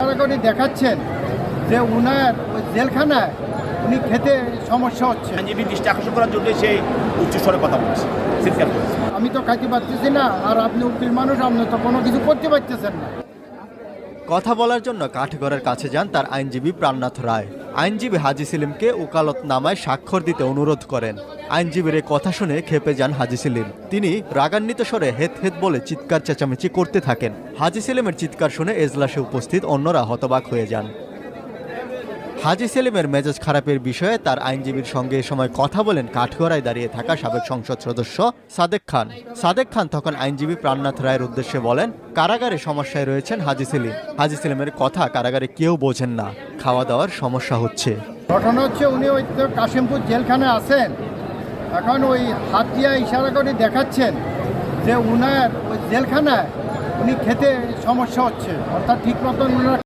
ইশারা করে দেখাচ্ছেন যে উনার ওই জেলখানায় উনি খেতে সমস্যা হচ্ছে। আইনজীবী দৃষ্টি আকর্ষণ করার জন্য সেই উচ্চস্বরে কথা বলছে, চিৎকার করেছে। আমি তো খাইতে পারতেছি না, আর আপনি উকিল মানুষ, আপনি তো কোনো কিছু করতে পারতেছেন না। কথা বলার জন্য কাঠগড়ের কাছে যান তার আইনজীবী প্রাণনাথ রায়। আইনজীবী হাজি সেলিমকে ওকালতনামায় স্বাক্ষর দিতে অনুরোধ করেন। আইনজীবীর এই কথা শুনে ক্ষেপে যান হাজি সেলিম। তিনি রাগান্বিত স্বরে হেত হেত বলে চিৎকার চেঁচামেচি করতে থাকেন। হাজি সেলিমের চিৎকার শুনে এজলাসে উপস্থিত অন্যরা হতবাক হয়ে যান। হাজি সেলিমের মেজাজ খারাপের বিষয়ে তার আইনজীবীর সঙ্গে এ সময় কথা বলেন কাঠগড়ায় দাঁড়িয়ে থাকা সাবেক সংসদ সদস্য সাদেক খান। সাদেক খান তখন আইনজীবী প্রাণনাথ রায়ের উদ্দেশ্যে বলেন, কারাগারে সমস্যায় রয়েছেন হাজি সেলিম। হাজি সেলিমের কথা কারাগারে কেউ বোঝেন না, খাওয়া দাওয়ার সমস্যা হচ্ছে। ঘটনা হচ্ছে উনি ওই তো কাশিমপুর জেলখানায় আছেন, এখন ওই হাত দিয়া ইশারা করে দেখাচ্ছেন যে উনার ওই জেলখানায় উনি খেতে সমস্যা হচ্ছে, অর্থাৎ ঠিক মতন উনার